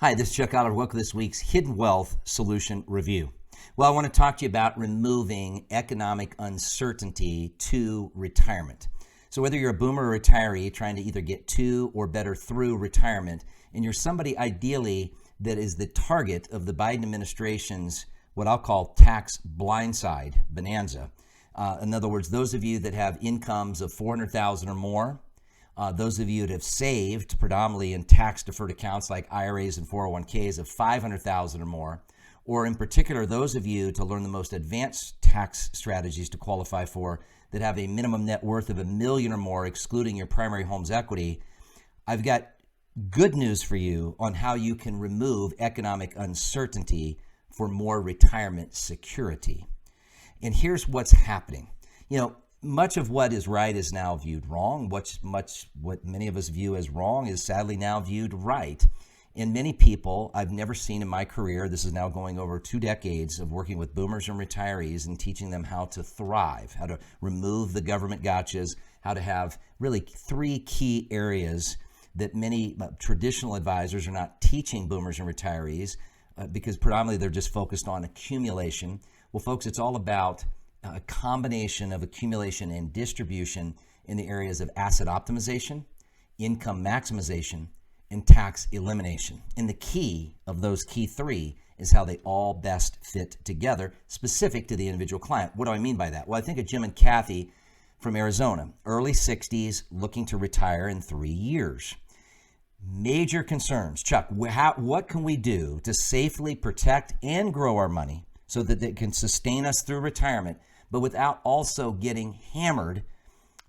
Hi, this is Chuck Allard. Welcome to this week's Hidden Wealth Solution Review. Well, I want to talk to you about removing economic uncertainty to retirement. So whether you're a boomer or retiree trying to either get to or better through retirement, and you're somebody ideally that is the target of the Biden administration's what I'll call tax blindside bonanza. In other words, those of you that have incomes of $400,000 or more, those of you that have saved predominantly in tax deferred accounts like IRAs and 401ks of $500,000 or more, or in particular, those of you to learn the most advanced tax strategies to qualify for that have a minimum net worth of $1 million or more, excluding your primary home's equity, I've got good news for you on how you can remove economic uncertainty for more retirement security. And here's what's happening. Much of what is right is now viewed wrong. What many of us view as wrong is sadly now viewed right. And many people I've never seen in my career, this is now going over 2 decades of working with boomers and retirees and teaching them how to thrive, how to remove the government gotchas, how to have really 3 key areas that many traditional advisors are not teaching boomers and retirees because predominantly they're just focused on accumulation. Well, folks, it's all about a combination of accumulation and distribution in the areas of asset optimization, income maximization, and tax elimination. And the key of those key 3 is how they all best fit together, specific to the individual client. What do I mean by that? Well, I think of Jim and Kathy from Arizona, early 60s, looking to retire in 3 years. Major concerns. Chuck, what can we do to safely protect and grow our money so that it can sustain us through retirement, but without also getting hammered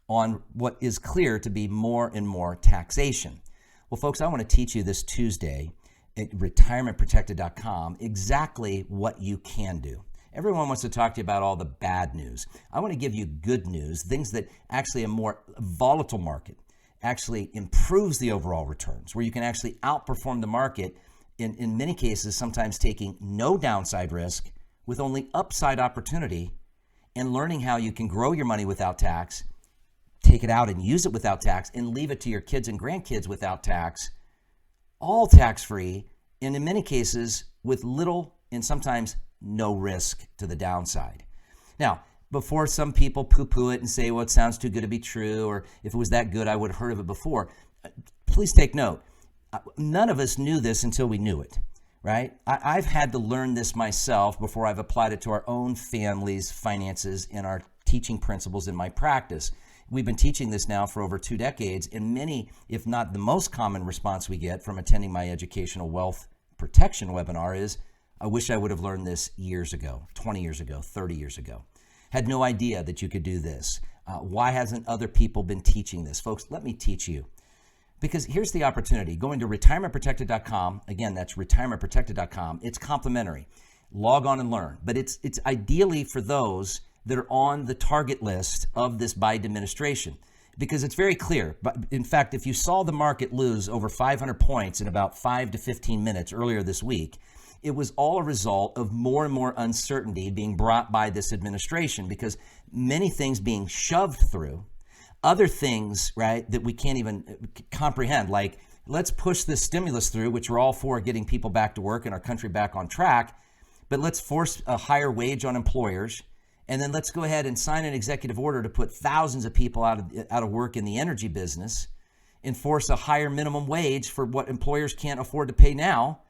on what is clear to be more and more taxation? Well, folks, I want to teach you this Tuesday at retirementprotected.com exactly what you can do. Everyone wants to talk to you about all the bad news. I want to give you good news, things that actually a more volatile market actually improves the overall returns, where you can actually outperform the market in many cases, sometimes taking no downside risk with only upside opportunity, and learning how you can grow your money without tax, take it out and use it without tax, and leave it to your kids and grandkids without tax, all tax-free, and in many cases with little and sometimes no risk to the downside. Now, before some people poo-poo it and say, well, it sounds too good to be true, or if it was that good, I would have heard of it before, please take note. None of us knew this until we knew it. Right? I've had to learn this myself before I've applied it to our own family's finances and our teaching principles in my practice. We've been teaching this now for over 2 decades, and many, if not the most common response we get from attending my educational wealth protection webinar is, I wish I would have learned this years ago, 20 years ago, 30 years ago. Had no idea that you could do this. Why hasn't other people been teaching this? Folks, let me teach you. Because here's the opportunity. Going to retirementprotected.com. Again, that's retirementprotected.com. It's complimentary. Log on and learn. But it's ideally for those that are on the target list of this Biden administration. Because it's very clear. But in fact, if you saw the market lose over 500 points in about 5 to 15 minutes earlier this week, it was all a result of more and more uncertainty being brought by this administration, because many things being shoved through, other things, right, that we can't even comprehend, like let's push this stimulus through, which we're all for, getting people back to work and our country back on track, but let's force a higher wage on employers, and then let's go ahead and sign an executive order to put thousands of people out of work in the energy business, and force a higher minimum wage for what employers can't afford to pay now,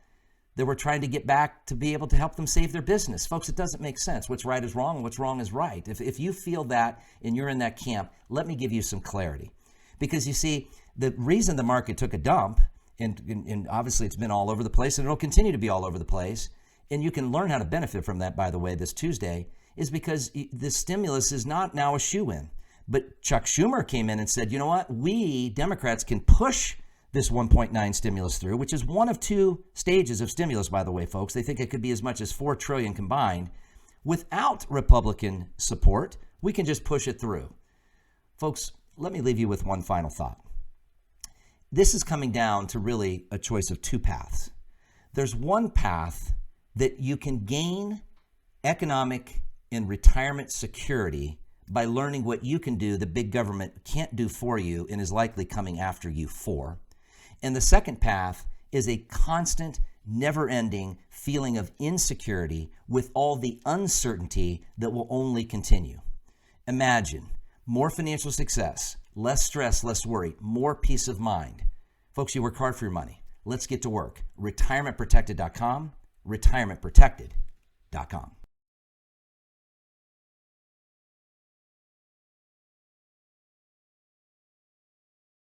that we're trying to get back to be able to help them save their business. Folks, it doesn't make sense. What's right is wrong, and what's wrong is right. If you feel that and you're in that camp, let me give you some clarity. Because you see, the reason the market took a dump, and obviously it's been all over the place, and it'll continue to be all over the place, and you can learn how to benefit from that, by the way, this Tuesday, is because the stimulus is not now a shoo-in. But Chuck Schumer came in and said, you know what? We Democrats can push this 1.9 stimulus through, which is one of 2 stages of stimulus, by the way, folks. They think it could be as much as $4 trillion combined. Without Republican support, we can just push it through. Folks, let me leave you with one final thought. This is coming down to really a choice of 2 paths. There's one path that you can gain economic and retirement security by learning what you can do the big government can't do for you and is likely coming after you for. And the second path is a constant never-ending feeling of insecurity with all the uncertainty that will only continue. Imagine more financial success, less stress, less worry, more peace of mind. Folks, you work hard for your money. Let's get to work. retirementprotected.com, retirementprotected.com.